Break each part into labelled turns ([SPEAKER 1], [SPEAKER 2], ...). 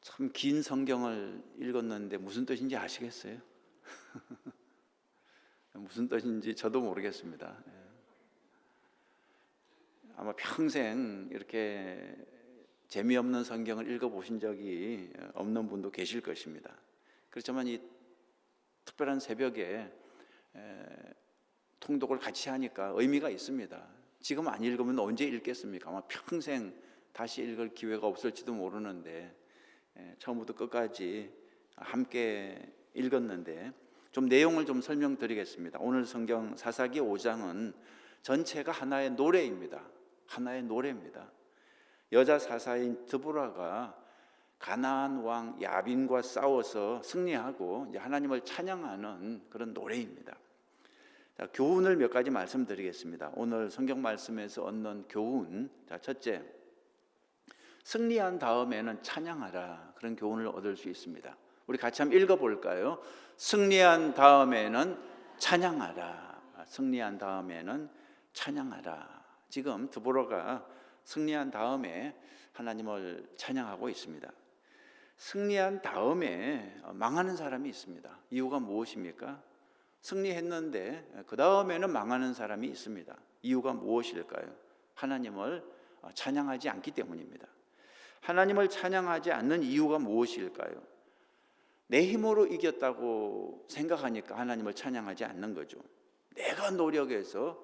[SPEAKER 1] 참 긴 성경을 읽었는데 무슨 뜻인지 아시겠어요? 무슨 뜻인지 저도 모르겠습니다. 아마 평생 이렇게 재미없는 성경을 읽어보신 적이 없는 분도 계실 것입니다. 그렇지만 이 특별한 새벽에 통독을 같이 하니까 의미가 있습니다. 지금 안 읽으면 언제 읽겠습니까? 아마 평생 다시 읽을 기회가 없을지도 모르는데 처음부터 끝까지 함께 읽었는데 좀 내용을 좀 설명드리겠습니다. 오늘 성경 사사기 5장은 전체가 하나의 노래입니다. 하나의 노래입니다. 여자 사사인 드보라가 가나안 왕 야빈과 싸워서 승리하고 이제 하나님을 찬양하는 그런 노래입니다. 자, 교훈을 몇 가지 말씀드리겠습니다. 오늘 성경 말씀에서 얻는 교훈. 자, 첫째, 승리한 다음에는 찬양하라. 그런 교훈을 얻을 수 있습니다. 우리 같이 한번 읽어볼까요? 승리한 다음에는 찬양하라. 승리한 다음에는 찬양하라. 지금 드보라가 승리한 다음에 하나님을 찬양하고 있습니다. 승리한 다음에 망하는 사람이 있습니다. 이유가 무엇입니까? 승리했는데 그 다음에는 망하는 사람이 있습니다. 이유가 무엇일까요? 하나님을 찬양하지 않기 때문입니다. 하나님을 찬양하지 않는 이유가 무엇일까요? 내 힘으로 이겼다고 생각하니까 하나님을 찬양하지 않는 거죠. 내가 노력해서,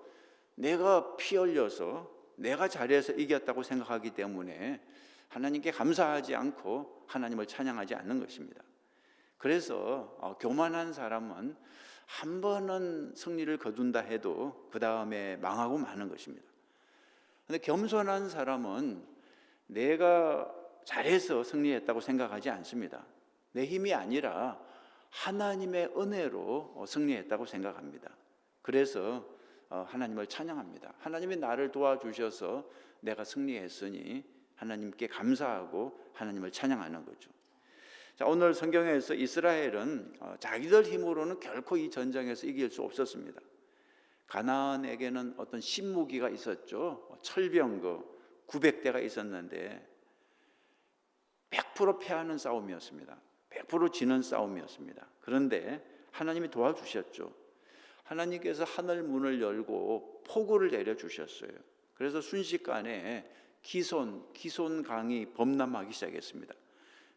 [SPEAKER 1] 내가 피 흘려서, 내가 잘해서 이겼다고 생각하기 때문에 하나님께 감사하지 않고 하나님을 찬양하지 않는 것입니다. 그래서 교만한 사람은 한 번은 승리를 거둔다 해도 그 다음에 망하고 마는 것입니다. 그런데 겸손한 사람은 내가 잘해서 승리했다고 생각하지 않습니다. 내 힘이 아니라 하나님의 은혜로 승리했다고 생각합니다. 그래서 하나님을 찬양합니다. 하나님이 나를 도와주셔서 내가 승리했으니 하나님께 감사하고 하나님을 찬양하는 거죠. 자, 오늘 성경에서 이스라엘은 자기들 힘으로는 결코 이 전쟁에서 이길 수 없었습니다. 가나안에게는 어떤 신무기가 있었죠. 철병거 900대가 있었는데 100% 패하는 싸움이었습니다. 100% 지는 싸움이었습니다. 그런데 하나님이 도와주셨죠. 하나님께서 하늘 문을 열고 폭우를 내려주셨어요. 그래서 순식간에 기손강이 범람하기 시작했습니다.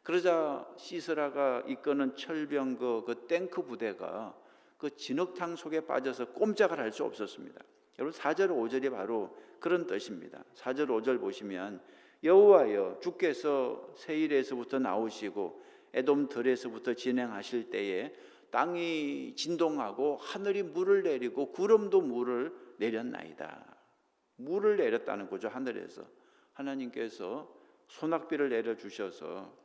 [SPEAKER 1] 그러자 시스라가 이끄는 철병거 그 탱크 부대가 그 진흙탕 속에 빠져서 꼼짝을 할 수 없었습니다. 여러분 4절 5절이 바로 그런 뜻입니다. 4절 5절 보시면 여호와여 주께서 세일에서부터 나오시고 에돔 들에서부터 진행하실 때에 땅이 진동하고 하늘이 물을 내리고 구름도 물을 내렸나이다. 물을 내렸다는 거죠. 하늘에서 하나님께서 소낙비를 내려주셔서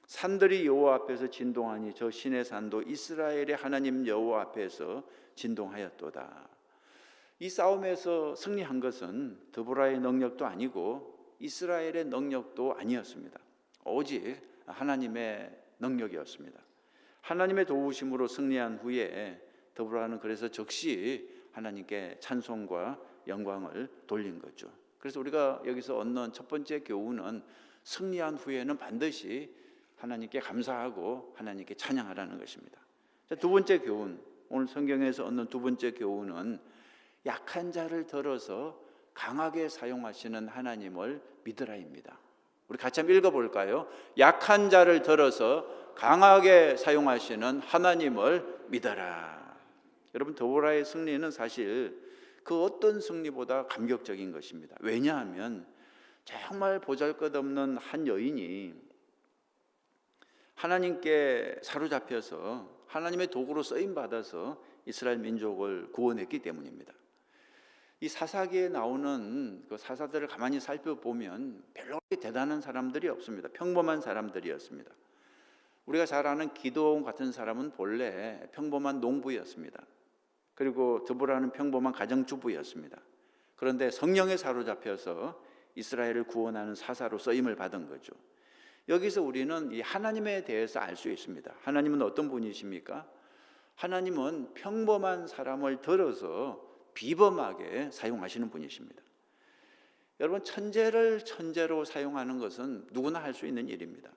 [SPEAKER 1] 산들이 여호와 앞에서 진동하니 저 신의 산도 이스라엘의 하나님 여호와 앞에서 진동하였도다. 이 싸움에서 승리한 것은 드보라의 능력도 아니고 이스라엘의 능력도 아니었습니다. 오직 하나님의 능력이었습니다. 하나님의 도우심으로 승리한 후에 드보라는 그래서 즉시 하나님께 찬송과 영광을 돌린 거죠. 그래서 우리가 여기서 얻는 첫 번째 교훈은 승리한 후에는 반드시 하나님께 감사하고 하나님께 찬양하라는 것입니다. 자, 두 번째 교훈, 오늘 성경에서 얻는 두 번째 교훈은 약한 자를 들어서 강하게 사용하시는 하나님을 믿으라입니다. 우리 같이 한번 읽어볼까요? 약한 자를 들어서 강하게 사용하시는 하나님을 믿어라. 여러분 드보라의 승리는 사실 그 어떤 승리보다 감격적인 것입니다. 왜냐하면 정말 보잘것없는 한 여인이 하나님께 사로잡혀서 하나님의 도구로 쓰임받아서 이스라엘 민족을 구원했기 때문입니다. 이 사사기에 나오는 그 사사들을 가만히 살펴보면 별로 대단한 사람들이 없습니다. 평범한 사람들이었습니다. 우리가 잘 아는 기드온 같은 사람은 본래 평범한 농부였습니다. 그리고 드보라는 평범한 가정주부였습니다. 그런데 성령에 사로잡혀서 이스라엘을 구원하는 사사로 쓰임을 받은 거죠. 여기서 우리는 이 하나님에 대해서 알 수 있습니다. 하나님은 어떤 분이십니까? 하나님은 평범한 사람을 들어서 비범하게 사용하시는 분이십니다. 여러분, 천재를 천재로 사용하는 것은 누구나 할 수 있는 일입니다.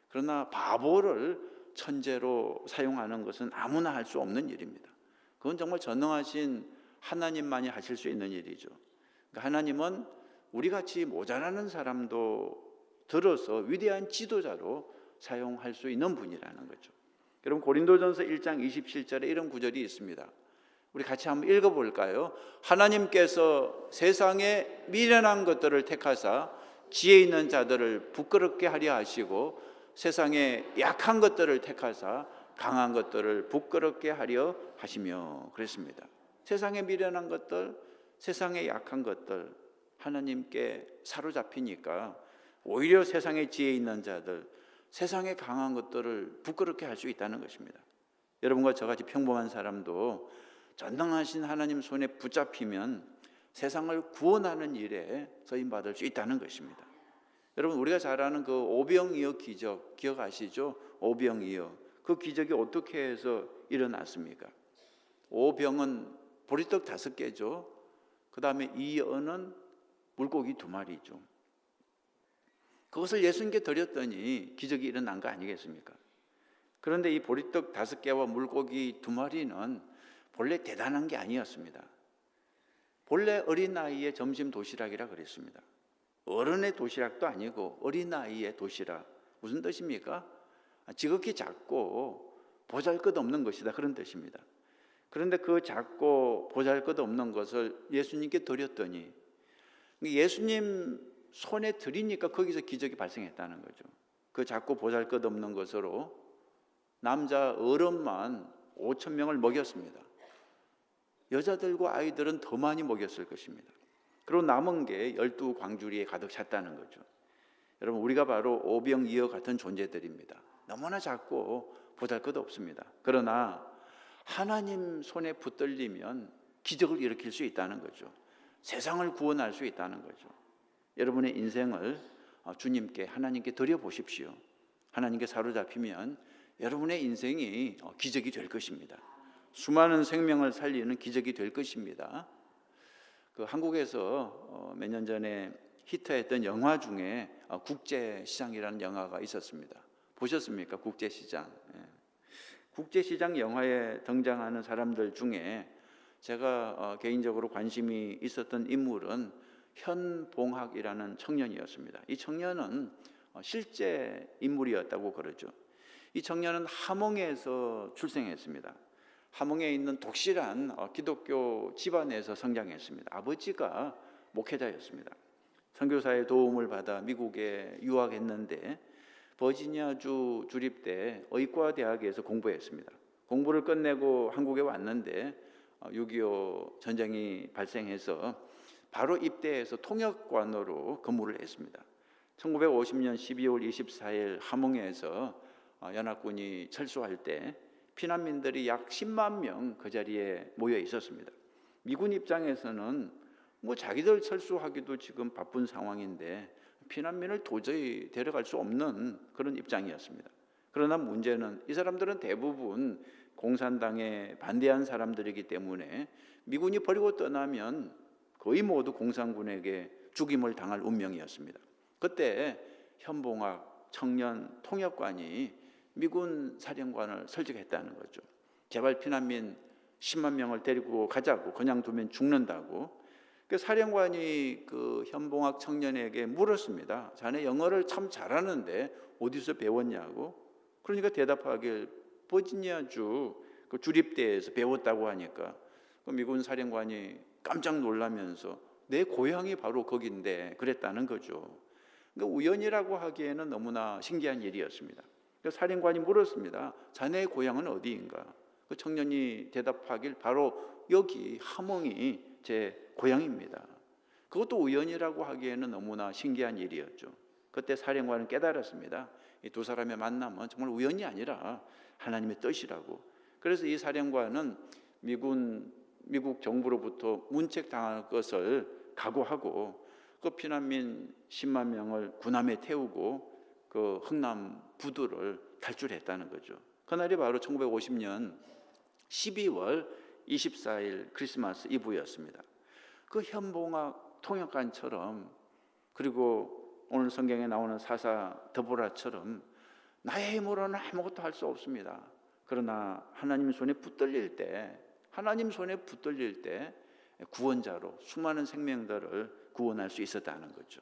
[SPEAKER 1] 그러나 바보를 천재로 사용하는 것은 아무나 할 수 없는 일입니다. 그건 정말 전능하신 하나님만이 하실 수 있는 일이죠. 그러니까 하나님은 우리같이 모자라는 사람도 들어서 위대한 지도자로 사용할 수 있는 분이라는 거죠. 여러분, 고린도전서 1장 27절에 이런 구절이 있습니다. 우리 같이 한번 읽어볼까요? 하나님께서 세상에 미련한 것들을 택하사 지혜 있는 자들을 부끄럽게 하려 하시고 세상에 약한 것들을 택하사 강한 것들을 부끄럽게 하려 하시며 그랬습니다. 세상에 미련한 것들, 세상에 약한 것들 하나님께 사로잡히니까 오히려 세상에 지혜 있는 자들, 세상에 강한 것들을 부끄럽게 할 수 있다는 것입니다. 여러분과 저같이 평범한 사람도 전능하신 하나님 손에 붙잡히면 세상을 구원하는 일에 쓰임받을 수 있다는 것입니다. 여러분, 우리가 잘 아는 그 오병이어 기적 기억하시죠? 오병이어. 그 기적이 어떻게 해서 일어났습니까? 오병은 보리떡 5개죠. 그 다음에 이어는 물고기 2마리죠. 그것을 예수님께 드렸더니 기적이 일어난 거 아니겠습니까? 그런데 이 보리떡 5개와 물고기 2마리는 본래 대단한 게 아니었습니다. 본래 어린아이의 점심 도시락이라 그랬습니다. 어른의 도시락도 아니고 어린아이의 도시락. 무슨 뜻입니까? 지극히 작고 보잘것없는 것이다, 그런 뜻입니다. 그런데 그 작고 보잘것없는 것을 예수님께 드렸더니 예수님 손에 드리니까 거기서 기적이 발생했다는 거죠. 그 작고 보잘것없는 것으로 남자 어른만 5,000명을 먹였습니다. 여자들과 아이들은 더 많이 먹였을 것입니다. 그리고 남은 게 12광주리에 가득 찼다는 거죠. 여러분, 우리가 바로 오병이어 같은 존재들입니다. 너무나 작고 보잘것없습니다. 그러나 하나님 손에 붙들리면 기적을 일으킬 수 있다는 거죠. 세상을 구원할 수 있다는 거죠. 여러분의 인생을 주님께, 하나님께 드려보십시오. 하나님께 사로잡히면 여러분의 인생이 기적이 될 것입니다. 수많은 생명을 살리는 기적이 될 것입니다. 그 한국에서 몇 년 전에 히트했던 영화 중에 국제시장이라는 영화가 있었습니다. 보셨습니까? 국제시장. 국제시장 영화에 등장하는 사람들 중에 제가 개인적으로 관심이 있었던 인물은 현봉학이라는 청년이었습니다. 이 청년은 실제 인물이었다고 그러죠. 이 청년은 함흥에서 출생했습니다. 함흥에 있는 독실한 기독교 집안에서 성장했습니다. 아버지가 목회자였습니다. 선교사의 도움을 받아 미국에 유학했는데 버지니아주 주립대 의과대학에서 공부했습니다. 공부를 끝내고 한국에 왔는데 6.25 전쟁이 발생해서 바로 입대해서 통역관으로 근무를 했습니다. 1950년 12월 24일 함흥에서 연합군이 철수할 때 피난민들이 약 10만 명 그 자리에 모여 있었습니다. 미군 입장에서는 자기들 철수하기도 지금 바쁜 상황인데 피난민을 도저히 데려갈 수 없는 그런 입장이었습니다. 그러나 문제는 이 사람들은 대부분 공산당에 반대한 사람들이기 때문에 미군이 버리고 떠나면 거의 모두 공산군에게 죽임을 당할 운명이었습니다. 그때 현봉학 청년 통역관이 미군 사령관을 설득했다는 거죠. 제발 피난민 10만 명을 데리고 가자고, 그냥 두면 죽는다고. 그 사령관이 그 현봉학 청년에게 물었습니다. 자네 영어를 참 잘하는데 어디서 배웠냐고. 그러니까 대답하길 버지니아주 그 주립대에서 배웠다고 하니까 그 미군 사령관이 깜짝 놀라면서 내 고향이 바로 거긴데 그랬다는 거죠. 그러니까 우연이라고 하기에는 너무나 신기한 일이었습니다. 그 사령관이 물었습니다. 자네의 고향은 어디인가? 그 청년이 대답하길 바로 여기 함흥이 제 고향입니다. 그것도 우연이라고 하기에는 너무나 신기한 일이었죠. 그때 사령관은 깨달았습니다. 이 두 사람의 만남은 정말 우연이 아니라 하나님의 뜻이라고. 그래서 이 사령관은 미국 정부로부터 문책당할 것을 각오하고 그 피난민 10만 명을 군함에 태우고 그 흥남 부두를 탈출했다는 거죠. 그날이 바로 1950년 12월 24일 크리스마스 이브였습니다. 그 현봉학 통역관처럼, 그리고 오늘 성경에 나오는 사사 드보라처럼 나의 힘으로는 아무것도 할 수 없습니다. 그러나 하나님 손에 붙들릴 때, 구원자로 수많은 생명들을 구원할 수 있었다는 거죠.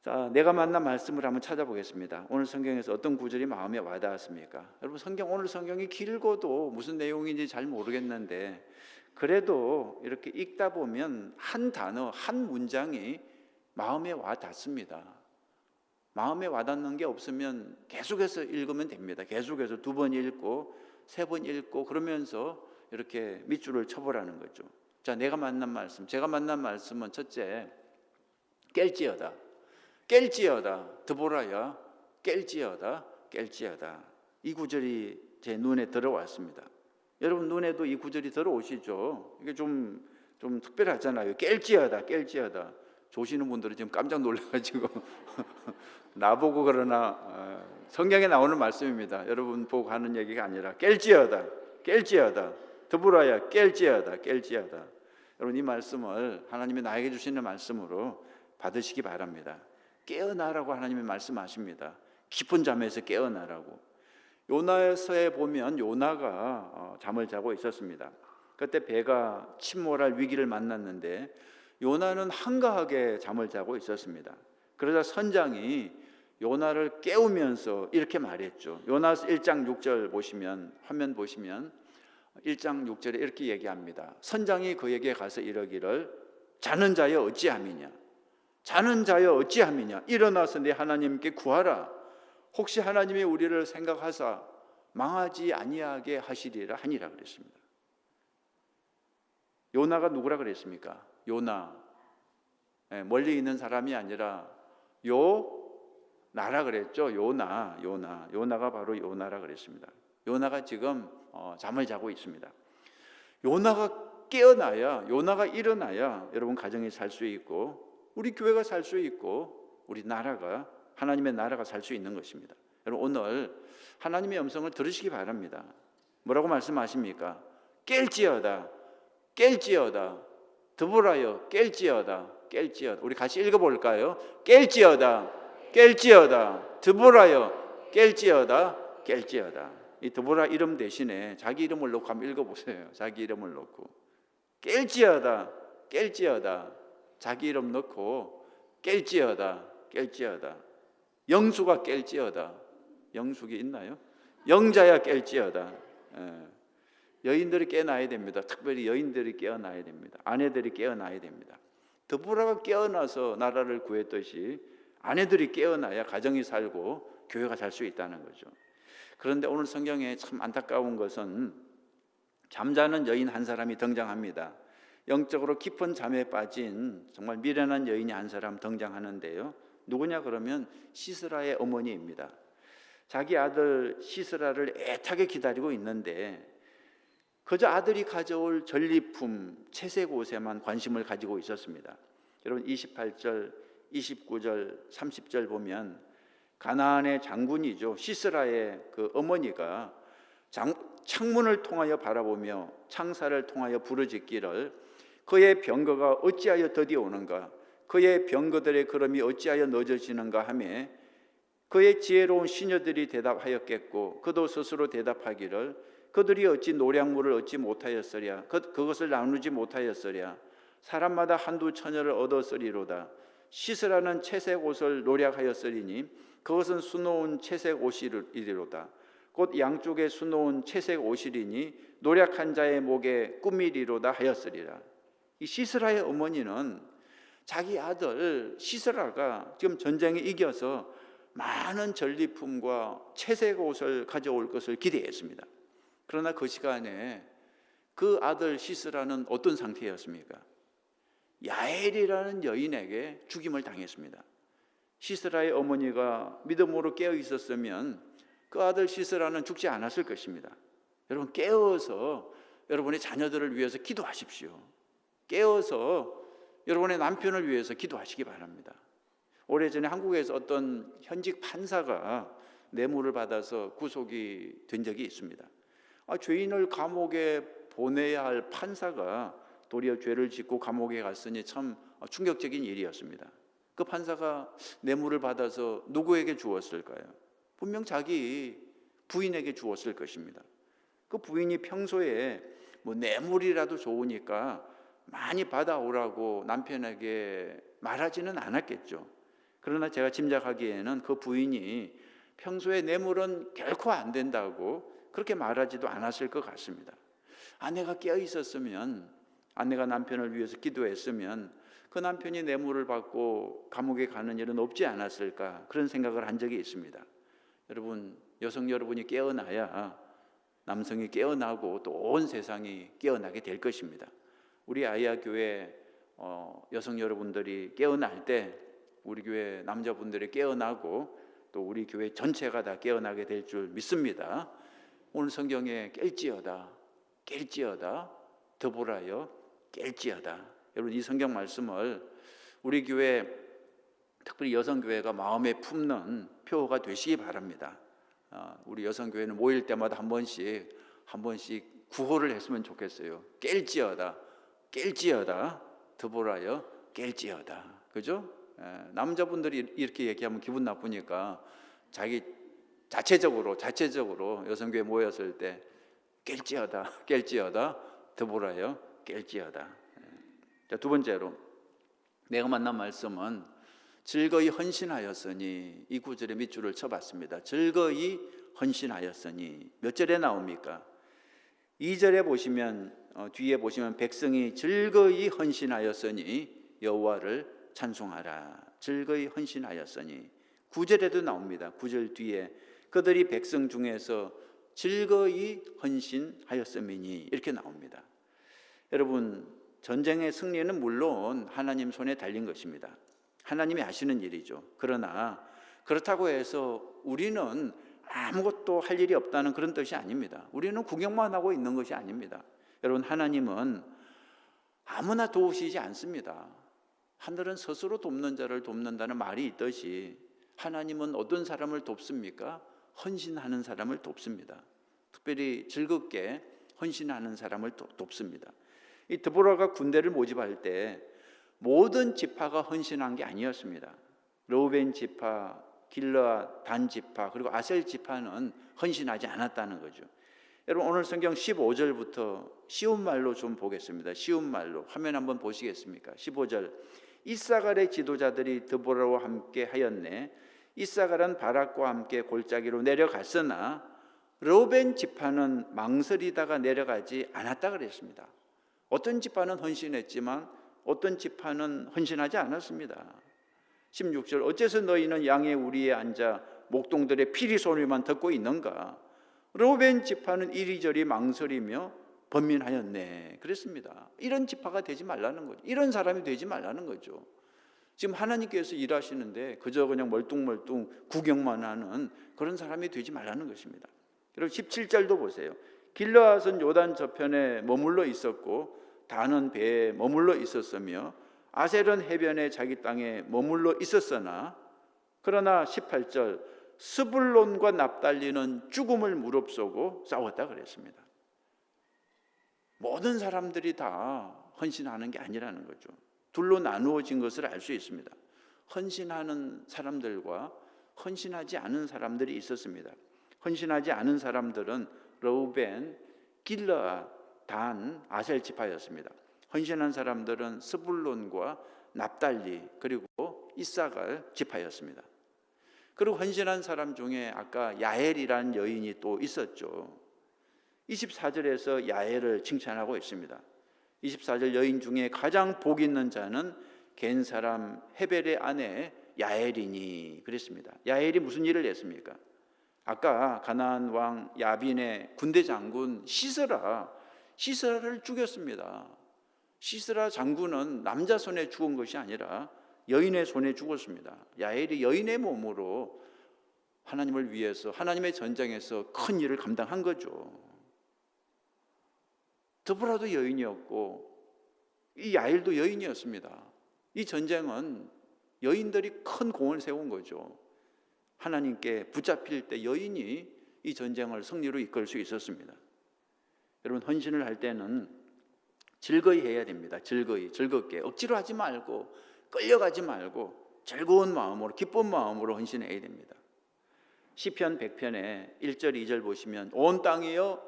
[SPEAKER 1] 자, 내가 만난 말씀을 한번 찾아보겠습니다. 오늘 성경에서 어떤 구절이 마음에 와닿았습니까? 여러분, 오늘 성경이 길고도 무슨 내용인지 잘 모르겠는데, 그래도 이렇게 읽다 보면 한 단어, 한 문장이 마음에 와닿습니다. 마음에 와닿는 게 없으면 계속해서 읽으면 됩니다. 계속해서 2번 읽고 3번 읽고 그러면서 이렇게 밑줄을 쳐보라는 거죠. 자, 제가 만난 말씀은 첫째, 깰지어다. 드보라야, 깰지어다. 이 구절이 제 눈에 들어왔습니다. 여러분 눈에도 이 구절이 들어오시죠? 이게 좀 특별하잖아요. 깰지어다. 조시는 분들은 지금 깜짝 놀라가지고 나보고 그러나 성경에 나오는 말씀입니다. 여러분 보고 하는 얘기가 아니라 깰지어다. 드보라야, 깰지어다. 여러분 이 말씀을 하나님이 나에게 주시는 말씀으로 받으시기 바랍니다. 깨어나라고 하나님이 말씀하십니다. 깊은 잠에서 깨어나라고. 요나서에 보면 요나가 잠을 자고 있었습니다. 그때 배가 침몰할 위기를 만났는데 요나는 한가하게 잠을 자고 있었습니다. 그러자 선장이 요나를 깨우면서 이렇게 말했죠. 요나서 1장 6절 보시면, 화면 보시면 1장 6절에 이렇게 얘기합니다. 선장이 그에게 가서 이러기를 자는 자여 어찌함이냐. 일어나서 내 하나님께 구하라. 혹시 하나님이 우리를 생각하사 망하지 아니하게 하시리라 하니라 그랬습니다. 요나가 누구라 그랬습니까? 요나, 멀리 있는 사람이 아니라 요나라 그랬죠. 요나가 바로 요나라 그랬습니다. 요나가 지금 잠을 자고 있습니다. 요나가 깨어나야, 요나가 일어나야 여러분 가정이 살 수 있고, 우리 교회가 살 수 있고, 우리 나라가, 하나님의 나라가 살 수 있는 것입니다. 여러분 오늘 하나님의 음성을 들으시기 바랍니다. 뭐라고 말씀하십니까? 깰지어다. 드보라여, 깰지어다. 우리 같이 읽어볼까요? 깰지어다. 드보라여, 깰지어다. 이 드보라 이름 대신에 자기 이름을 놓고 한번 읽어보세요. 자기 이름을 놓고 깰지어다. 자기 이름 넣고 깰지어다. 영수가 깰지어다. 영숙이 있나요? 영자야 깰지어다. 여인들이 깨어나야 됩니다. 특별히 여인들이 깨어나야 됩니다. 아내들이 깨어나야 됩니다. 드보라가 깨어나서 나라를 구했듯이 아내들이 깨어나야 가정이 살고 교회가 살 수 있다는 거죠. 그런데 오늘 성경에 참 안타까운 것은 잠자는 여인 한 사람이 등장합니다. 영적으로 깊은 잠에 빠진 정말 미련한 여인이 한 사람 등장하는데요. 누구냐 그러면 시스라의 어머니입니다. 자기 아들 시스라를 애타게 기다리고 있는데 그저 아들이 가져올 전리품 채색 옷에만 관심을 가지고 있었습니다. 여러분 28절, 29절, 30절 보면 가나안의 장군이죠. 시스라의 그 어머니가 창문을 통하여 바라보며 창사를 통하여 부르짖기를 그의 병거가 어찌하여 더디 오는가, 그의 병거들의 걸음이 어찌하여 늦어지는가 하며 그의 지혜로운 시녀들이 대답하였겠고 그도 스스로 대답하기를 그들이 어찌 노량물을 얻지 못하였으랴, 그것을 나누지 못하였으랴, 사람마다 한두 처녀를 얻었으리로다. 시스라는 채색 옷을 노략하였으리니 그것은 수놓은 채색 옷이리로다. 곧 양쪽에 수놓은 채색 옷이리니 노략한 자의 목에 꾸미리로다 하였으리라. 이 시스라의 어머니는 자기 아들 시스라가 지금 전쟁에 이겨서 많은 전리품과 채색 옷을 가져올 것을 기대했습니다. 그러나 그 시간에 그 아들 시스라는 어떤 상태였습니까? 야엘이라는 여인에게 죽임을 당했습니다. 시스라의 어머니가 믿음으로 깨어 있었으면 그 아들 시스라는 죽지 않았을 것입니다. 여러분 깨어서 여러분의 자녀들을 위해서 기도하십시오. 깨어서 여러분의 남편을 위해서 기도하시기 바랍니다. 오래전에 한국에서 어떤 현직 판사가 뇌물을 받아서 구속이 된 적이 있습니다. 죄인을 감옥에 보내야 할 판사가 도리어 죄를 짓고 감옥에 갔으니 참 충격적인 일이었습니다. 그 판사가 뇌물을 받아서 누구에게 주었을까요? 분명 자기 부인에게 주었을 것입니다. 그 부인이 평소에 뭐 뇌물이라도 좋으니까 많이 받아오라고 남편에게 말하지는 않았겠죠. 그러나 제가 짐작하기에는 그 부인이 평소에 뇌물은 결코 안 된다고 그렇게 말하지도 않았을 것 같습니다. 아내가 깨어 있었으면, 아내가 남편을 위해서 기도했으면 그 남편이 뇌물을 받고 감옥에 가는 일은 없지 않았을까, 그런 생각을 한 적이 있습니다. 여러분, 여성 여러분이 깨어나야 남성이 깨어나고 또 온 세상이 깨어나게 될 것입니다. 우리 아이야 교회 여성 여러분들이 깨어날 때 우리 교회 남자분들이 깨어나고 또 우리 교회 전체가 다 깨어나게 될 줄 믿습니다. 오늘 성경에 깰지어다 깰지어다 더보라여 깰지어다. 여러분, 이 성경 말씀을 우리 교회, 특별히 여성교회가 마음에 품는 표가 되시기 바랍니다. 우리 여성교회는 모일 때마다 한 번씩 구호를 했으면 좋겠어요. 깰지어다 깰지어다 더보라여 깰지어다. 그죠? 남자분들이 이렇게 얘기하면 기분 나쁘니까 자기 자체적으로 여성교회 모였을 때 깰지어다 더보라여 깰지어다. 자, 두 번째로 내가 만난 말씀은 즐거이 헌신하였으니, 이 구절에 밑줄을 쳐봤습니다. 즐거이 헌신하였으니 몇 절에 나옵니까? 2절에 보시면, 뒤에 보시면 백성이 즐거이 헌신하였으니 여호와를 찬송하라. 즐거이 헌신하였으니. 9절에도 나옵니다. 9절 뒤에 그들이 백성 중에서 즐거이 헌신하였음이니, 이렇게 나옵니다. 여러분, 전쟁의 승리는 물론 하나님 손에 달린 것입니다. 하나님이 하시는 일이죠. 그러나 그렇다고 해서 우리는 아무것도 할 일이 없다는 그런 뜻이 아닙니다. 우리는 구경만 하고 있는 것이 아닙니다. 여러분, 하나님은 아무나 도우시지 않습니다. 하늘은 스스로 돕는 자를 돕는다는 말이 있듯이 하나님은 어떤 사람을 돕습니까? 헌신하는 사람을 돕습니다. 특별히 즐겁게 헌신하는 사람을 돕습니다. 이 드보라가 군대를 모집할 때 모든 지파가 헌신한 게 아니었습니다. 르우벤 지파, 길르앗 단 지파, 그리고 아셀 지파는 헌신하지 않았다는 거죠. 여러분, 오늘 성경 15절부터 쉬운 말로 좀 보겠습니다. 쉬운 말로 화면 한번 보시겠습니까? 15절. 이사갈의 지도자들이 드보라와 함께 하였네. 이사갈은 바락과 함께 골짜기로 내려갔으나 르우벤 지파는 망설이다가 내려가지 않았다 그랬습니다. 어떤 지파는 헌신했지만 어떤 지파는 헌신하지 않았습니다. 16절. 어째서 너희는 양의 우리에 앉아 목동들의 피리 소리만 듣고 있는가? 르우벤 지파는 이리저리 망설이며 번민하였네 그랬습니다. 이런 지파가 되지 말라는 거죠. 이런 사람이 되지 말라는 거죠. 지금 하나님께서 일하시는데 그저 그냥 멀뚱멀뚱 구경만 하는 그런 사람이 되지 말라는 것입니다. 그리고 17절도 보세요. 길르앗은 요단 저편에 머물러 있었고 단은 배에 머물러 있었으며 아셀은 해변에 자기 땅에 머물러 있었으나, 그러나 18절, 스불론과 납달리는 죽음을 무릅쓰고 싸웠다 그랬습니다. 모든 사람들이 다 헌신하는 게 아니라는 거죠. 둘로 나누어진 것을 알 수 있습니다. 헌신하는 사람들과 헌신하지 않은 사람들이 있었습니다. 헌신하지 않은 사람들은 르우벤, 길르앗, 단, 아셀 지파였습니다. 헌신한 사람들은 스불론과 납달리 그리고 이사갈 지파였습니다. 그리고 헌신한 사람 중에 아까 야엘이라는 여인이 또 있었죠. 24절에서 야엘을 칭찬하고 있습니다. 24절 여인 중에 가장 복 있는 자는 겐 사람 헤벨의 아내 야엘이니 그랬습니다. 야엘이 무슨 일을 했습니까? 아까 가나안 왕 야빈의 군대 장군 시스라를 죽였습니다. 시스라 장군은 남자 손에 죽은 것이 아니라 여인의 손에 죽었습니다. 야엘이 여인의 몸으로 하나님을 위해서 하나님의 전쟁에서 큰 일을 감당한 거죠. 드보라도 여인이었고 이 야엘도 여인이었습니다. 이 전쟁은 여인들이 큰 공을 세운 거죠. 하나님께 붙잡힐 때 여인이 이 전쟁을 승리로 이끌 수 있었습니다. 여러분, 헌신을 할 때는 즐거이 해야 됩니다. 즐겁게 억지로 하지 말고 끌려가지 말고 즐거운 마음으로, 기쁜 마음으로 헌신해야 됩니다. 시편 100편에 1절 2절 보시면 온 땅이여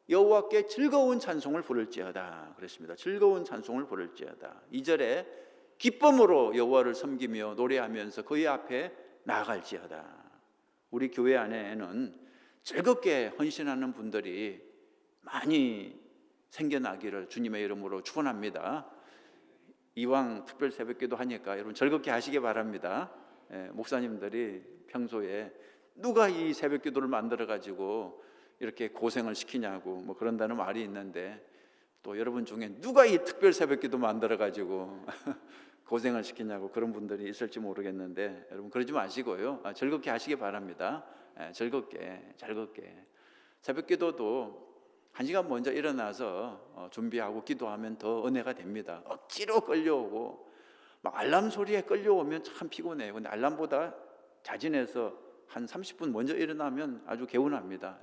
[SPEAKER 1] 여호와께 즐거운 찬송을 부를지어다 그랬습니다. 즐거운 찬송을 부를지어다. 2절에 기쁨으로 여호와를 섬기며 노래하면서 그의 앞에 나아갈지어다. 우리 교회 안에는 즐겁게 헌신하는 분들이 많이 생겨나기를 주님의 이름으로 축원합니다. 이왕 특별 새벽기도 하니까 여러분 즐겁게 하시기 바랍니다. 목사님들이 평소에 누가 이 새벽기도를 만들어 가지고 이렇게 고생을 시키냐고 뭐 그런다는 말이 있는데, 또 여러분 중에 누가 이 특별 새벽기도 만들어 가지고 고생을 시키냐고 그런 분들이 있을지 모르겠는데, 여러분 그러지 마시고요, 즐겁게 하시기 바랍니다. 즐겁게 새벽기도도 1시간 먼저 일어나서 준비하고 기도하면 더 은혜가 됩니다. 억지로 끌려오고 막 알람 소리에 끌려오면 참 피곤해요. 근데 알람보다 자진해서 한 30분 먼저 일어나면 아주 개운합니다.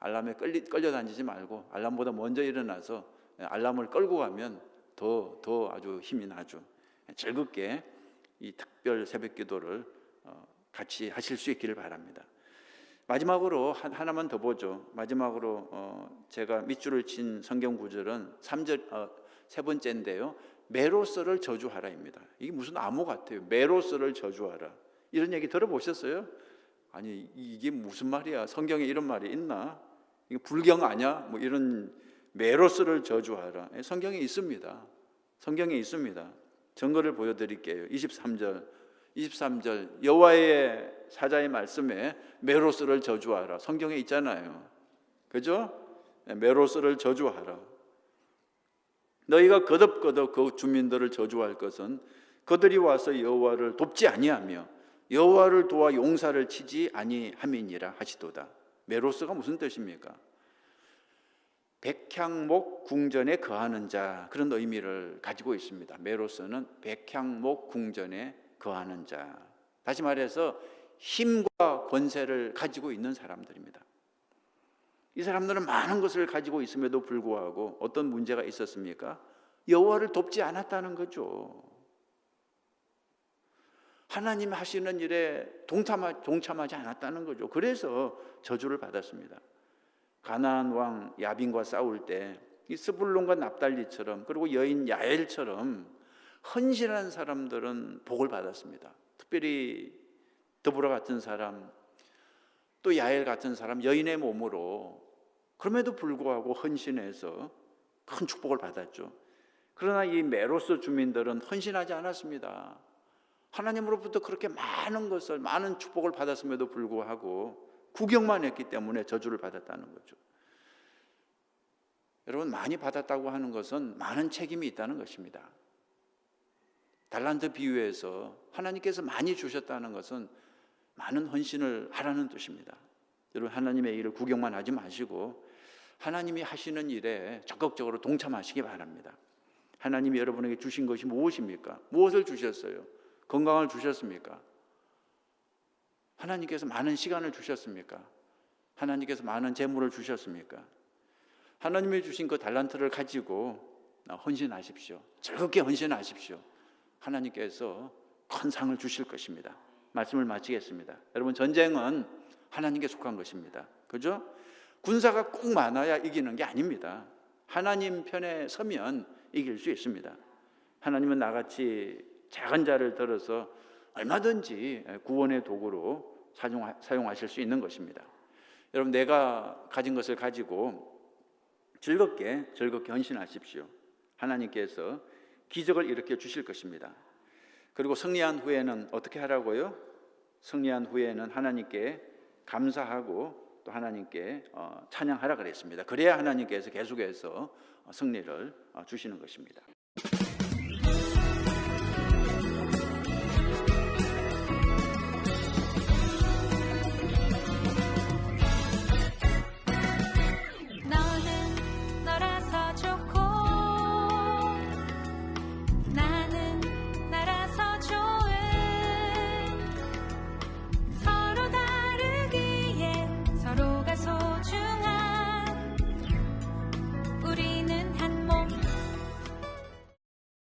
[SPEAKER 1] 알람에 끌려다니지 말고 알람보다 먼저 일어나서 알람을 끌고 가면 더 아주 힘이 나죠. 즐겁게 이 특별 새벽기도를 같이 하실 수 있기를 바랍니다. 마지막으로 하나만 더 보죠. 마지막으로 제가 밑줄을 친 성경 구절은 3절 세 번째인데요. 메로스를 저주하라입니다. 이게 무슨 암호 같아요. 메로스를 저주하라. 이런 얘기 들어보셨어요? 아니 이게 무슨 말이야? 성경에 이런 말이 있나? 이게 불경 아니야? 뭐 이런 메로스를 저주하라. 성경에 있습니다. 성경에 있습니다. 증거를 보여드릴게요. 23절 여호와의 사자의 말씀에 메로스를 저주하라. 성경에 있잖아요. 그죠? 메로스를 저주하라. 너희가 거듭거듭 그 주민들을 저주할 것은 그들이 와서 여호와를 돕지 아니하며 여호와를 도와 용사를 치지 아니함이니라 하시도다. 메로스가 무슨 뜻입니까? 백향목 궁전에 거하는 자, 그런 의미를 가지고 있습니다. 메로스는 백향목 궁전에 거하는 자. 다시 말해서 힘과 권세를 가지고 있는 사람들입니다. 이 사람들은 많은 것을 가지고 있음에도 불구하고 어떤 문제가 있었습니까? 여호와를 돕지 않았다는 거죠. 하나님 하시는 일에 동참하지 않았다는 거죠. 그래서 저주를 받았습니다. 가나안 왕 야빈과 싸울 때 이 스불론과 납달리처럼, 그리고 여인 야엘처럼 헌신한 사람들은 복을 받았습니다. 특별히 드보라 같은 사람, 또 야엘 같은 사람, 여인의 몸으로 그럼에도 불구하고 헌신해서 큰 축복을 받았죠. 그러나 이 메로스 주민들은 헌신하지 않았습니다. 하나님으로부터 그렇게 많은 축복을 받았음에도 불구하고 구경만 했기 때문에 저주를 받았다는 거죠. 여러분, 많이 받았다고 하는 것은 많은 책임이 있다는 것입니다. 달란트 비유에서 하나님께서 많이 주셨다는 것은 많은 헌신을 하라는 뜻입니다. 여러분, 하나님의 일을 구경만 하지 마시고 하나님이 하시는 일에 적극적으로 동참하시기 바랍니다. 하나님이 여러분에게 주신 것이 무엇입니까? 무엇을 주셨어요? 건강을 주셨습니까? 하나님께서 많은 시간을 주셨습니까? 하나님께서 많은 재물을 주셨습니까? 하나님이 주신 그 달란트를 가지고 헌신하십시오. 즐겁게 헌신하십시오. 하나님께서 큰 상을 주실 것입니다. 말씀을 마치겠습니다. 여러분, 전쟁은 하나님께 속한 것입니다. 그죠? 군사가 꼭 많아야 이기는 게 아닙니다. 하나님 편에 서면 이길 수 있습니다. 하나님은 나같이 작은 자를 들어서 얼마든지 구원의 도구로 사용하실 수 있는 것입니다. 여러분, 내가 가진 것을 가지고 즐겁게 헌신하십시오. 하나님께서 기적을 일으켜 주실 것입니다. 그리고 승리한 후에는 어떻게 하라고요? 승리한 후에는 하나님께 감사하고 또 하나님께 찬양하라 그랬습니다. 그래야 하나님께서 계속해서 승리를 주시는 것입니다.